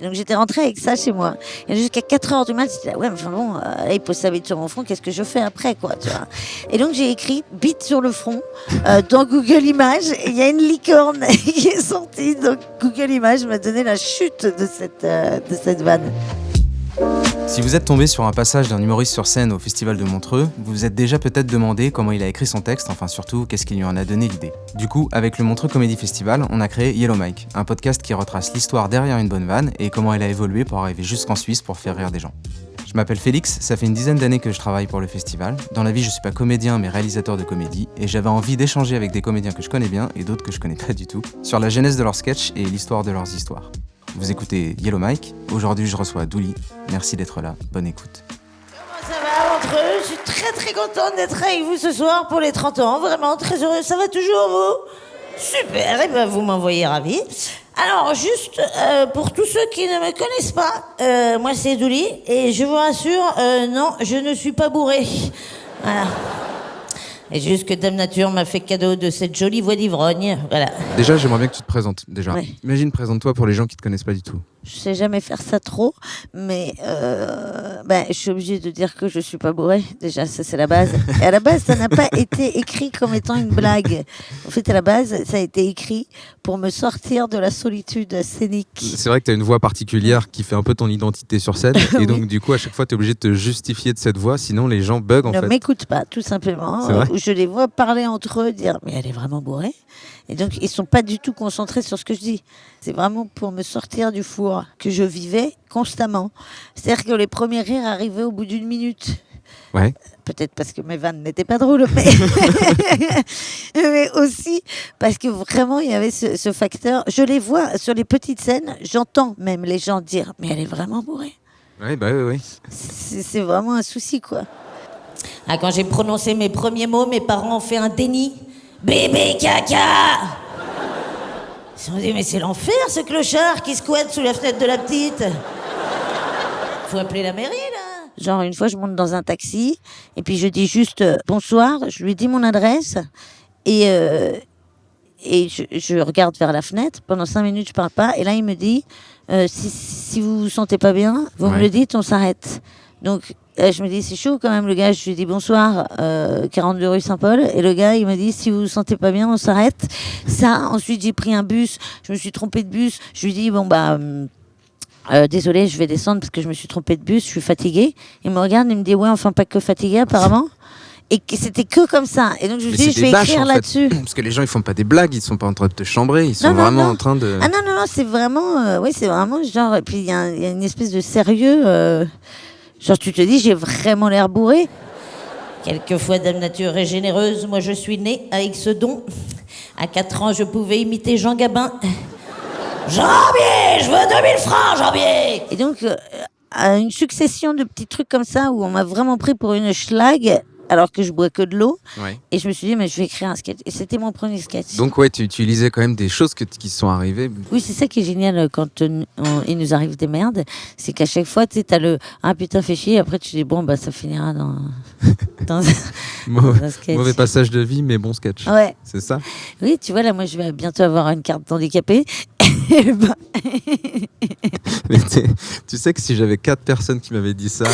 Donc j'étais rentrée avec ça chez moi. Et jusqu'à 4h du mat, j'étais là, ouais, mais enfin bon, là, il pose sa bite sur mon front, qu'est-ce que je fais après, quoi, tu vois. Et donc j'ai écrit bite sur le front dans Google Images. Et il y a une licorne qui est sortie. Donc Google Images m'a donné la chute de cette vanne. Si vous êtes tombé sur un passage d'un humoriste sur scène au Festival de Montreux, vous vous êtes déjà peut-être demandé comment il a écrit son texte, enfin surtout, qu'est-ce qui lui en a donné l'idée. Du coup, avec le Montreux Comedy Festival, on a créé Yellow Mike, un podcast qui retrace l'histoire derrière une bonne vanne et comment elle a évolué pour arriver jusqu'en Suisse pour faire rire des gens. Je m'appelle Félix, ça fait une dizaine d'années que je travaille pour le festival. Dans la vie, je suis pas comédien mais réalisateur de comédie et j'avais envie d'échanger avec des comédiens que je connais bien et d'autres que je connais pas du tout sur la genèse de leurs sketchs et l'histoire de leurs histoires. Vous écoutez Yellow Mike, aujourd'hui je reçois Douli. Merci d'être là, bonne écoute. Comment ça va entre eux? Je suis très très contente d'être avec vous ce soir pour les 30 ans, vraiment très heureuse. Ça va toujours vous? Super, et ben vous m'envoyez ravi. Alors juste pour tous ceux qui ne me connaissent pas, moi c'est Douli et je vous rassure, non, je ne suis pas bourré. Voilà. Et juste que Dame Nature m'a fait cadeau de cette jolie voix d'ivrogne, voilà. Déjà, j'aimerais bien que tu te présentes, déjà. Ouais. Imagine, présente-toi pour les gens qui te connaissent pas du tout. Je sais jamais faire ça trop, mais je suis obligée de dire que je suis pas bourrée. Déjà, ça c'est la base. Et à la base, ça n'a pas été écrit comme étant une blague. En fait, à la base, ça a été écrit pour me sortir de la solitude scénique. C'est vrai que tu as une voix particulière qui fait un peu ton identité sur scène. Et donc, du coup, à chaque fois, tu es obligé de te justifier de cette voix, sinon les gens bug en fait. Ne m'écoutent pas, tout simplement. C'est vrai Je les vois parler entre eux, dire « mais elle est vraiment bourrée ». Et donc, ils sont pas du tout concentrés sur ce que je dis. C'est vraiment pour me sortir du four que je vivais constamment. C'est-à-dire que les premiers rires arrivaient au bout d'une minute. Ouais. Peut-être parce que mes vannes n'étaient pas drôles, mais, mais aussi parce que vraiment, il y avait ce facteur. Je les vois sur les petites scènes, j'entends même les gens dire « mais elle est vraiment bourrée ». Ouais, bah oui. C'est vraiment un souci, quoi. Ah, quand j'ai prononcé mes premiers mots, mes parents ont fait un déni. Bébé caca! Ils se sont dit, mais c'est l'enfer ce clochard qui squatte sous la fenêtre de la petite. Faut appeler la mairie là. Genre une fois je monte dans un taxi et puis je dis juste bonsoir, je lui dis mon adresse et je regarde vers la fenêtre. Pendant 5 minutes je parle pas et là il me dit si vous vous sentez pas bien, vous me le dites, on s'arrête. Donc je me dis c'est chaud quand même le gars, je lui dis bonsoir 42 rue Saint-Paul et le gars il me dit si vous vous sentez pas bien on s'arrête. Ça, ensuite j'ai pris un bus, je me suis trompée de bus, je lui dis désolé je vais descendre parce que je me suis trompée de bus, je suis fatiguée. Il me regarde, il me dit ouais enfin pas que fatiguée apparemment. Et que c'était que comme ça. Et donc je me dis je vais écrire là-dessus. Parce que les gens ils font pas des blagues, ils sont pas en train de te chambrer, ils sont vraiment en train de... Ah non, c'est vraiment c'est vraiment genre, et puis il y a une espèce de sérieux genre tu te dis j'ai vraiment l'air bourré. Quelquefois Dame Nature est généreuse, moi je suis née avec ce don. À 4 ans je pouvais imiter Jean Gabin. Jambier, je veux 2000 francs Jambier. Et donc une succession de petits trucs comme ça où on m'a vraiment pris pour une schlag alors que je bois que de l'eau. Ouais. Et je me suis dit mais je vais écrire un sketch. Et c'était mon premier sketch. Donc ouais, tu lisais quand même des choses qui sont arrivées. Oui, c'est ça qui est génial quand il nous arrive des merdes. C'est qu'à chaque fois, tu sais, t'as le « Ah putain, fais chier ». Après, tu dis « Bon, bah ça finira dans un sketch. » Mauvais passage de vie, mais bon sketch. Ouais. C'est ça? Oui, tu vois, là, moi, je vais bientôt avoir une carte d'handicapé. Mais tu sais que si j'avais 4 personnes qui m'avaient dit ça,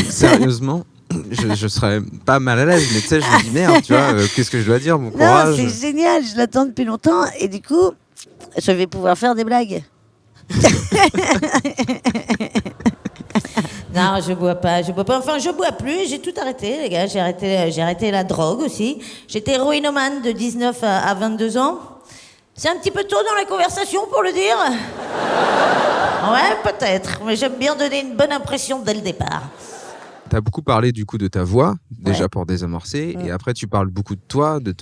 sérieusement... Je serais pas mal à l'aise, mais tu sais, je me dis merde, tu vois, qu'est-ce que je dois dire, mon courage. Non, c'est génial, je l'attends depuis longtemps et du coup, je vais pouvoir faire des blagues. Non, je bois pas, enfin, je bois plus, j'ai tout arrêté, les gars, j'ai arrêté la drogue aussi. J'étais héroïnomane de 19 à 22 ans. C'est un petit peu tôt dans la conversation pour le dire. Ouais, peut-être, mais j'aime bien donner une bonne impression dès le départ. T'as beaucoup parlé du coup de ta voix, déjà pour désamorcer, et après tu parles beaucoup de toi, de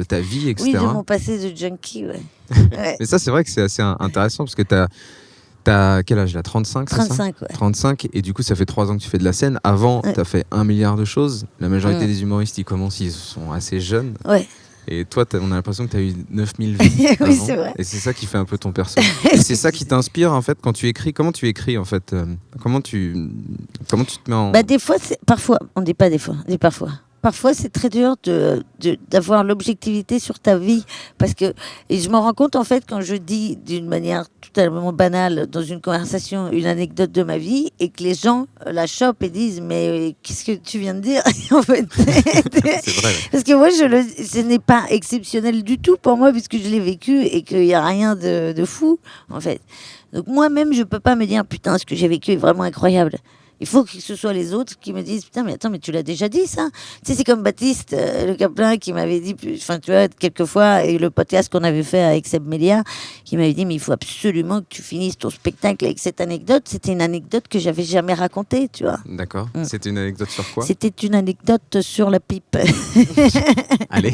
ta vie, etc. Oui, de mon passé de junkie, ouais. Mais ça, c'est vrai que c'est assez intéressant parce que t'as quel âge là, 35, 35, c'est ça? ouais. 35, et du coup ça fait 3 ans que tu fais de la scène. Avant, t'as fait 1 milliard de choses. La majorité des humoristes, ils commencent, ils sont assez jeunes. Ouais. Et toi, on a l'impression que tu as eu 9000 vies. Oui, c'est vrai. Et c'est ça qui fait un peu ton perso. Et c'est ça qui t'inspire, en fait, quand tu écris. Comment tu écris, en fait comment tu te mets en... Bah, des fois, parfois, on dit pas des fois, on dit parfois. parfois c'est très dur d'avoir l'objectivité sur ta vie, parce que et je m'en rends compte en fait quand je dis d'une manière totalement banale dans une conversation une anecdote de ma vie et que les gens la chopent et disent mais qu'est-ce que tu viens de dire en fait. C'est vrai. Parce que moi ce n'est pas exceptionnel du tout pour moi puisque je l'ai vécu et qu'il n'y a rien de fou en fait. Donc moi-même je peux pas me dire putain ce que j'ai vécu est vraiment incroyable. Il faut que ce soit les autres qui me disent putain mais attends mais tu l'as déjà dit ça. Tu sais c'est comme Baptiste le Caplin qui m'avait dit enfin tu vois quelquefois et le podcast qu'on avait fait avec Seb Melia qui m'avait dit mais il faut absolument que tu finisses ton spectacle avec cette anecdote. C'était une anecdote que j'avais jamais racontée tu vois. D'accord. C'était une anecdote sur quoi? C'était une anecdote sur la pipe. Allez.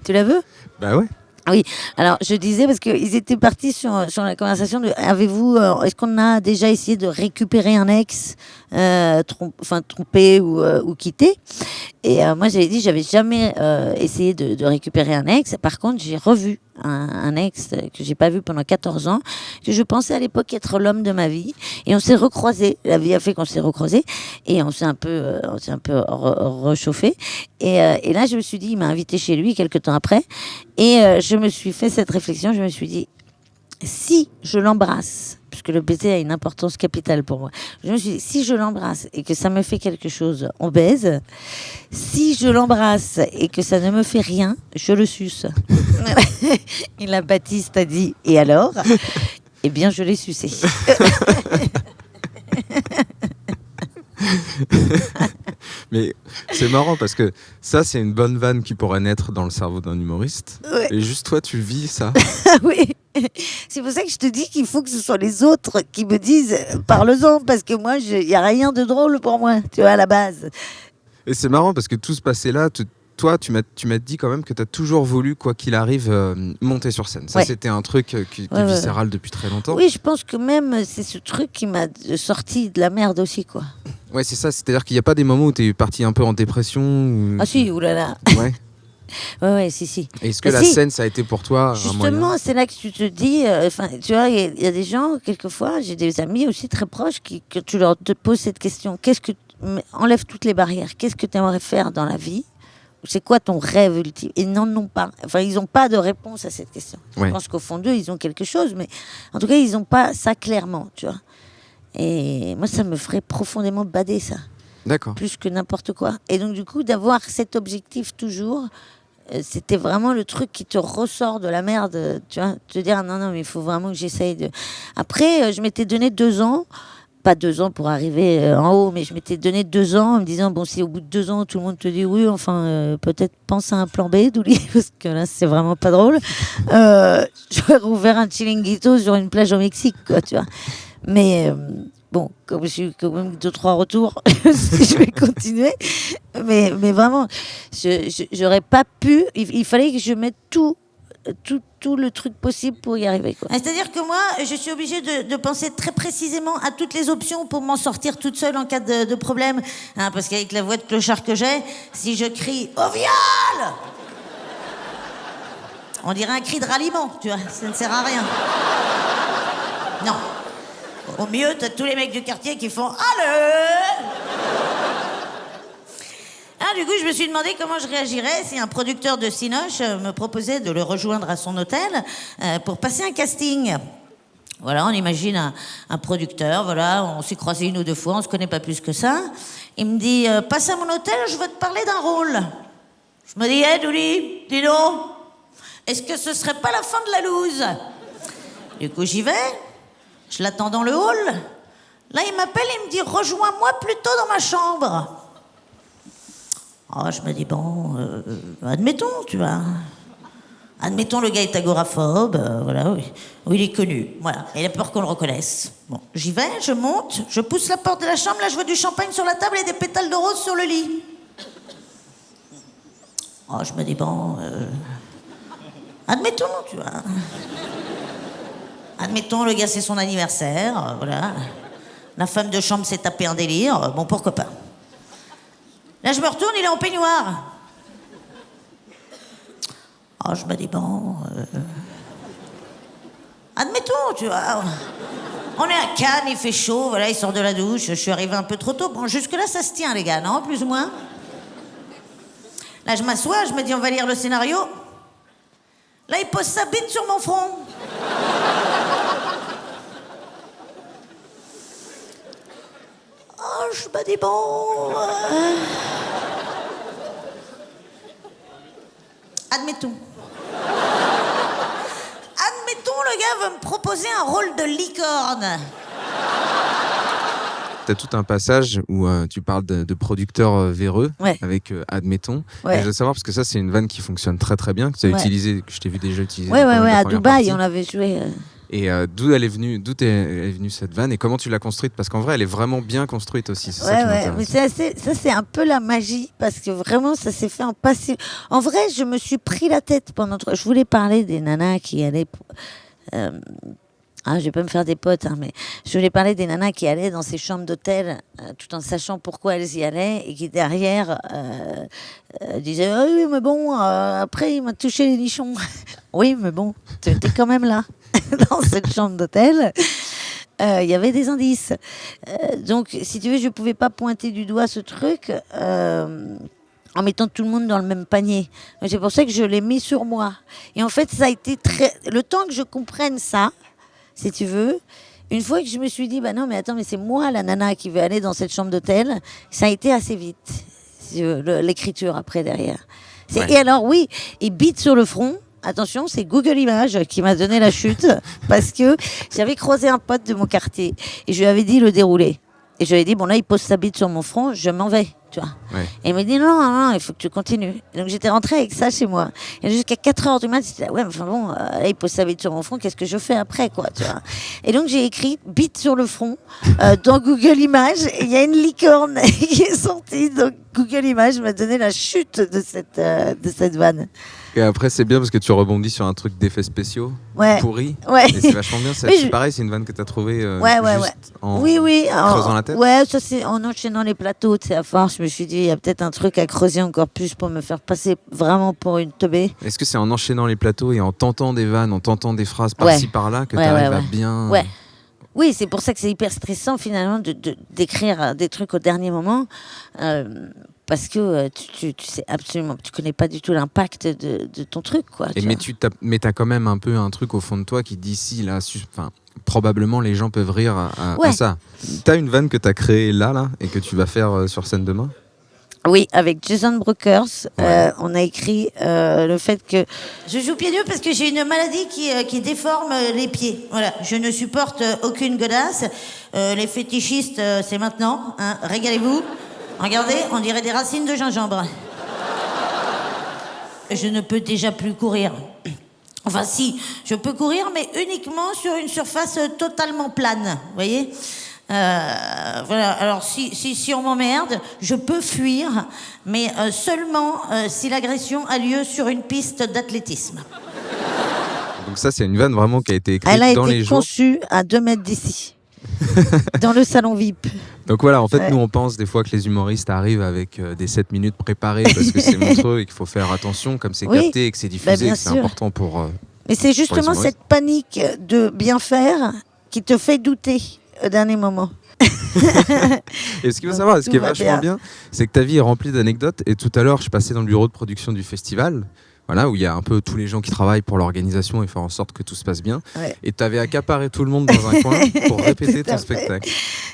Tu la veux? Bah ouais. Oui, alors je disais parce qu'ils étaient partis sur la conversation de avez-vous, est-ce qu'on a déjà essayé de récupérer un ex, trompé ou quitté? Et moi j'avais dit j'avais jamais essayé de récupérer un ex. Par contre j'ai revu un ex que j'ai pas vu pendant 14 ans, que je pensais à l'époque être l'homme de ma vie, et on s'est recroisés. La vie a fait qu'on s'est recroisés et on s'est un peu rechauffé. Et là je me suis dit il m'a invité chez lui quelques temps après et je me suis fait cette réflexion. Je me suis dit si je l'embrasse, puisque le baiser a une importance capitale pour moi, je me suis dit, si je l'embrasse et que ça me fait quelque chose, on baise. Si je l'embrasse et que ça ne me fait rien, je le suce. Et la Baptiste a dit, et alors? Eh bien, je l'ai sucé. Mais c'est marrant parce que ça, c'est une bonne vanne qui pourrait naître dans le cerveau d'un humoriste. Ouais. Et juste toi, tu vis ça. Oui, c'est pour ça que je te dis qu'il faut que ce soit les autres qui me disent parle-en, parce que moi, il n'y a rien de drôle pour moi, tu vois, à la base. Et c'est marrant parce que tout ce passé-là, toi, tu m'as dit quand même que tu as toujours voulu, quoi qu'il arrive, monter sur scène. Ça, Ouais. c'était un truc qui est viscéral depuis très longtemps. Oui, je pense que même c'est ce truc qui m'a sorti de la merde aussi, quoi. Ouais, c'est ça. C'est-à-dire qu'il n'y a pas des moments où tu es parti un peu en dépression ou... Ah si, oulala. Ouais. Ouais, si. Et est-ce que Bah, la si. scène, ça a été pour toi un moyen? Justement, c'est là que tu te dis, tu vois, il y a des gens, quelquefois, j'ai des amis aussi très proches, que tu leur te poses cette question, enlève toutes les barrières, qu'est-ce que tu aimerais faire dans la vie? C'est quoi ton rêve ultime? Ils n'en ont pas. Enfin, ils n'ont pas de réponse à cette question. Ouais. Je pense qu'au fond d'eux, ils ont quelque chose, mais en tout cas, ils n'ont pas ça clairement, tu vois. Et moi, ça me ferait profondément bader, ça. D'accord. Plus que n'importe quoi. Et donc, du coup, d'avoir cet objectif toujours, c'était vraiment le truc qui te ressort de la merde, tu vois. Te dire, non, mais il faut vraiment que j'essaye de... Après, je m'étais donné 2 ans, pas 2 ans pour arriver en haut, mais je m'étais donné 2 ans en me disant, bon, si au bout de 2 ans, tout le monde te dit oui, enfin, peut-être pense à un plan B, Douli, parce que là, c'est vraiment pas drôle. J'aurais rouvert un chilinguito sur une plage au Mexique, quoi, tu vois. Mais... bon, comme j'ai eu quand même 2-3 retours, je vais continuer. Mais vraiment, j'aurais pas pu. Il fallait que je mette tout le truc possible pour y arriver, quoi. C'est-à-dire que moi, je suis obligée de penser très précisément à toutes les options pour m'en sortir toute seule en cas de problème. Hein, parce qu'avec la voix de clochard que j'ai, si je crie « Au viol !» on dirait un cri de ralliement, tu vois. Ça ne sert à rien. Non. Au mieux, t'as tous les mecs du quartier qui font « Allez !» Du coup, je me suis demandé comment je réagirais si un producteur de Cinoche me proposait de le rejoindre à son hôtel pour passer un casting. Voilà, on imagine un producteur, voilà, on s'est croisés 1 ou 2 fois, on se connaît pas plus que ça. Il me dit « Passe à mon hôtel, je veux te parler d'un rôle. » Je me dis « Hey, Douli, dis donc, est-ce que ce serait pas la fin de la loose ?» Du coup, j'y vais. Je l'attends dans le hall. Là, il m'appelle, il me dit « Rejoins-moi plutôt dans ma chambre. » Oh, je me dis « Bon, admettons, tu vois. Admettons, le gars est agoraphobe, voilà, oui. Oui, il est connu, voilà. Et il a peur qu'on le reconnaisse. Bon, j'y vais, je monte, je pousse la porte de la chambre, là, je vois du champagne sur la table et des pétales de rose sur le lit. Oh, je me dis « Bon, admettons, tu vois. » Admettons, le gars, c'est son anniversaire, voilà. La femme de chambre s'est tapé un délire, bon, pourquoi pas. Là, je me retourne, il est en peignoir. Oh, je me dis, bon... Admettons, tu vois. On est à Cannes, il fait chaud, voilà, il sort de la douche, je suis arrivée un peu trop tôt. Bon, jusque-là, ça se tient, les gars, non? Plus ou moins? Là, je m'assois, je me dis, on va lire le scénario. Là, il pose sa bite sur mon front. Oh, je me dis, bon... Admettons. Admettons, le gars veut me proposer un rôle de licorne. T'as tout un passage où tu parles de producteurs véreux, Ouais. avec admettons. Ouais. Et je veux savoir, parce que ça, c'est une vanne qui fonctionne très très bien, que tu as Ouais. utilisé, que je t'ai vu déjà utiliser. Ouais, dans pas mal de à premières Dubaï, parties. on l'avait joué. Et d'où elle est venue cette vanne et comment tu l'as construite? Parce qu'en vrai, elle est vraiment bien construite aussi. C'est ça qui Ouais, mais m'intéresse. ça c'est un peu la magie parce que vraiment ça s'est fait en passif. En vrai, je me suis pris la tête pendant. Je voulais parler des nanas qui allaient. Je vais pas me faire des potes, hein, mais je voulais parler des nanas qui allaient dans ces chambres d'hôtel tout en sachant pourquoi elles y allaient et qui derrière disaient ah oui mais bon après il m'a touché les nichons. Oui mais bon tu étais quand même là dans cette chambre d'hôtel. Il y avait des indices. Donc, si tu veux, je ne pouvais pas pointer du doigt ce truc en mettant tout le monde dans le même panier. C'est pour ça que je l'ai mis sur moi. Et en fait, ça a été très... Le temps que je comprenne ça, si tu veux, une fois que je me suis dit, bah non, mais attends, mais c'est moi la nana qui veut aller dans cette chambre d'hôtel, ça a été assez vite, si tu veux, l'écriture après derrière. Ouais. Et alors, oui, et bite sur le front. Attention, c'est Google Images qui m'a donné la chute parce que j'avais croisé un pote de mon quartier et je lui avais dit le déroulé. Et je lui ai dit, bon là, il pose sa bite sur mon front, je m'en vais, tu vois. Ouais. Et il m'a dit, non, il faut que tu continues. Et donc j'étais rentrée avec ça chez moi. Et jusqu'à 4h du mat, j'étais là, ouais, mais enfin bon, là, il pose sa bite sur mon front, qu'est-ce que je fais après, quoi, tu vois. Et donc j'ai écrit bite sur le front dans Google Images et il y a une licorne qui est sortie. Donc Google Images m'a donné la chute de cette vanne. Et après, c'est bien parce que tu rebondis sur un truc d'effets spéciaux Ouais. pourris. Ouais. Et c'est vachement bien. Mais C'est pareil, c'est une vanne que tu as trouvée juste en Oui. creusant la tête. Ouais, ça c'est en enchaînant les plateaux. Tu sais, à force, je me suis dit, il y a peut-être un truc à creuser encore plus pour me faire passer vraiment pour une teubée. Est-ce que c'est en enchaînant les plateaux et en tentant des vannes, en tentant des phrases par-ci par-là que tu arrives à bien... Ouais. Oui, c'est pour ça que c'est hyper stressant finalement d'écrire des trucs au dernier moment. Parce que tu sais absolument, tu connais pas du tout l'impact de ton truc, quoi. Et tu mais t'as quand même un peu un truc au fond de toi qui dit si là, probablement les gens peuvent rire à ça. T'as une vanne que t'as créée là et que tu vas faire sur scène demain. Oui, avec Jason Brokers, Ouais. on a écrit le fait que je joue pieds nus parce que j'ai une maladie qui déforme les pieds. Voilà, je ne supporte aucune godasse. Les fétichistes, c'est maintenant. Hein. Régalez-vous. Regardez, on dirait des racines de gingembre. Je ne peux déjà plus courir. Enfin si, je peux courir, mais uniquement sur une surface totalement plane, vous voyez. Voilà. Alors si on m'emmerde, je peux fuir, mais seulement si l'agression a lieu sur une piste d'athlétisme. Donc ça, c'est une vanne vraiment qui a été écrite Elle a dans été les jours. conçue à 2 mètres d'ici, dans le salon VIP. Donc voilà, en fait, Ouais. nous, on pense des fois que les humoristes arrivent avec des 7 minutes préparées parce que c'est montreux et qu'il faut faire attention, comme c'est Oui. capté et que c'est diffusé, bien et que c'est sûr. important pour... Mais c'est justement humoristes. cette panique de bien faire qui te fait douter au dernier moment. Et ce qu'il faut savoir, ce tout qui est va vachement bien, c'est que ta vie est remplie d'anecdotes. Et tout à l'heure, je passais dans le bureau de production du festival, voilà, où il y a un peu tous les gens qui travaillent pour l'organisation et faire en sorte que tout se passe bien. Ouais. Et tu avais accaparé tout le monde dans un coin pour répéter Tout à ton fait. spectacle.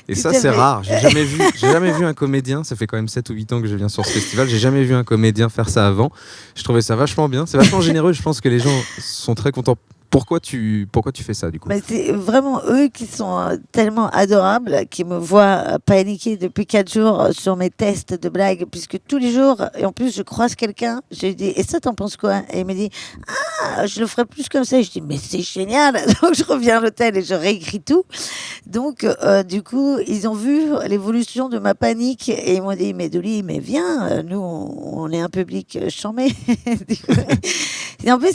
Et Tout ça, à c'est fait. rare. J'ai jamais vu un comédien, ça fait quand même 7 ou 8 ans que je viens sur ce festival, j'ai jamais vu un comédien faire ça avant. Je trouvais ça vachement bien. C'est vachement généreux. Je pense que les gens sont très contents. Pourquoi tu fais ça, du coup? Mais c'est vraiment eux qui sont tellement adorables, qui me voient paniquer depuis 4 jours sur mes tests de blagues, puisque tous les jours, et en plus je croise quelqu'un, je lui dis, et ça t'en penses quoi? Et il me dit, ah, je le ferai plus comme ça. Et je dis, mais c'est génial. Donc je reviens à l'hôtel et je réécris tout. Donc du coup, ils ont vu l'évolution de ma panique et ils m'ont dit, mais Douli, mais viens, nous on est un public charmé. Et en plus,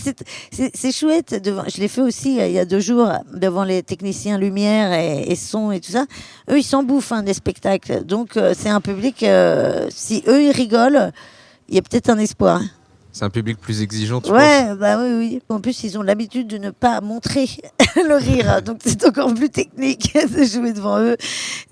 c'est chouette. Je l'ai fait aussi il y a 2 jours devant les techniciens lumière et son et tout ça. Eux, ils s'en bouffent des spectacles. Donc, c'est un public. Si eux, ils rigolent, il y a peut-être un espoir. C'est un public plus exigeant, tu penses? Ouais, bah oui. En plus, ils ont l'habitude de ne pas montrer le rire. Donc, c'est encore plus technique de jouer devant eux,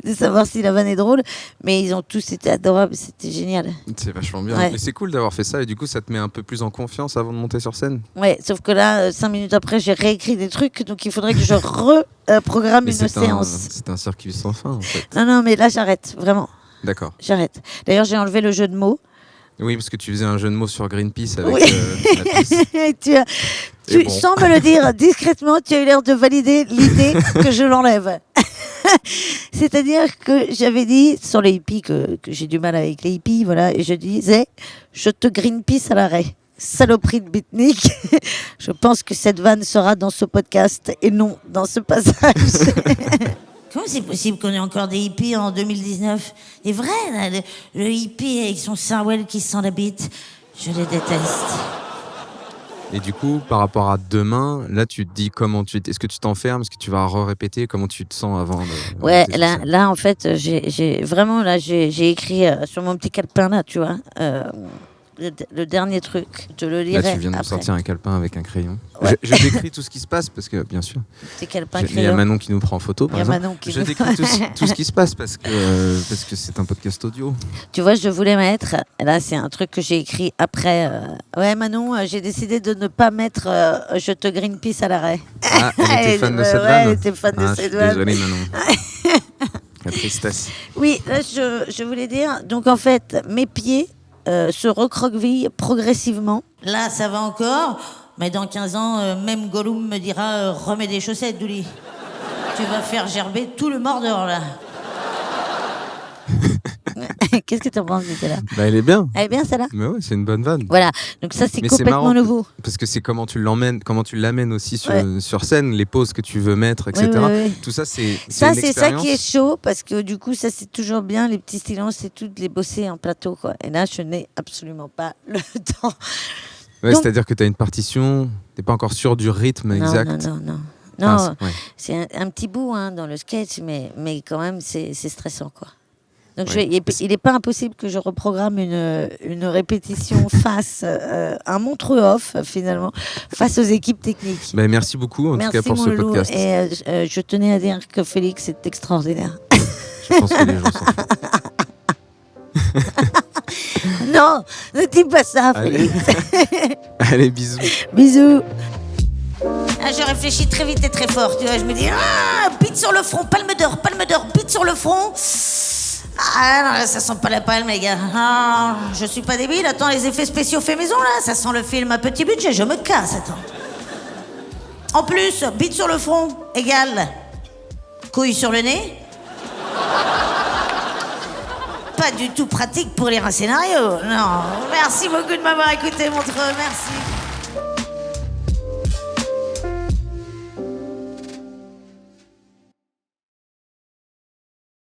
de savoir si la vanne est drôle. Mais ils ont tous été adorables. C'était génial. C'est vachement bien. Ouais. Mais c'est cool d'avoir fait ça et du coup, ça te met un peu plus en confiance avant de monter sur scène. Ouais, sauf que là, 5 minutes après, j'ai réécrit des trucs. Donc, il faudrait que je reprogramme Mais une séance. c'est un circuit sans fin, en fait. Non, mais là, j'arrête. Vraiment, D'accord. j'arrête. D'ailleurs, j'ai enlevé le jeu de mots. Oui, parce que tu faisais un jeu de mots sur Greenpeace avec Oui. la pisse. Tu, bon. sans me le dire discrètement, tu as eu l'air de valider l'idée que je l'enlève. C'est-à-dire que j'avais dit sur les hippies que j'ai du mal avec les hippies, voilà, et je disais, je te Greenpeace à l'arrêt. Saloperie de beatnik. Je pense que cette vanne sera dans ce podcast et non dans ce passage. Comment c'est possible qu'on ait encore des hippies en 2019? C'est vrai, là, le hippie avec son sarouel qui sent la bite. Je les déteste. Et du coup, par rapport à demain, là, tu te dis comment est-ce que tu t'enfermes? Est-ce que tu vas répéter? Comment tu te sens avant de Ouais, monter sur scène? là, en fait, j'ai écrit sur mon petit calepin, là, tu vois, le dernier truc. Je te le lirai Là, tu viens de me après. sortir un calepin avec un crayon. Ouais. Je décris tout ce qui se passe parce que, bien sûr, Petit calepin il y a crayon. Manon qui nous prend en photo, par Il y a exemple. Manon qui Je nous- décris tout ce qui se passe parce que c'est un podcast audio. Tu vois, je voulais mettre, là, c'est un truc que j'ai écrit après. Ouais, Manon, j'ai décidé de ne pas mettre je te Greenpeace à l'arrêt. Ah, elle était fan de cette ouais, vanne? elle était fan de Ah, je cette suis vanne. désolé, Manon. La tristesse. Oui, là, je voulais dire, donc en fait, mes pieds se recroquevillent progressivement. Là, ça va encore, mais dans 15 ans, même Gollum me dira remets des chaussettes, Douli. Tu vas faire gerber tout le Mordor, là. Qu'est-ce que t'en penses, Nicolas? Bah, elle est bien. Elle est bien, celle-là? Mais ouais, c'est une bonne vanne. Voilà, donc ça, c'est Mais c'est complètement marrant nouveau. Parce que c'est comment tu l'amènes aussi Ouais. sur scène, les pauses que tu veux mettre, etc. Oui. Tout ça, c'est Ça, une c'est ça expérience. qui est chaud, parce que du coup, ça, c'est toujours bien, les petits silences, c'est tout de les bosser en plateau, quoi. Et là, je n'ai absolument pas le temps. Ouais, Donc- c'est-à-dire que tu as une partition, t'es pas encore sûr du rythme exact. Non. Ah, Non, ouais. c'est un petit bout hein, dans le sketch, mais quand même, c'est stressant, quoi. Donc, Ouais. il n'est pas impossible que je reprogramme une répétition face, un Montreux off, finalement, face aux équipes techniques. Bah, merci beaucoup, en Merci, tout cas, pour mon ce loulou. podcast. Et je tenais à dire que Félix est extraordinaire. Je pense que les gens s'en foutent. Non, ne dis pas ça, Allez. Félix. Allez, bisous. Bisous. Ah, je réfléchis très vite et très fort, tu vois. Je me dis, bite sur le front, palme d'or, bite sur le front. Ah non, là, ça sent pas la palme, les gars. Ah, je suis pas débile. Attends, les effets spéciaux faits maison, là, ça sent le film à petit budget. Je me casse, attends. En plus, bite sur le front égale couille sur le nez. Pas du tout pratique pour lire un scénario. Non, merci beaucoup de m'avoir écouté, Montreux. Merci.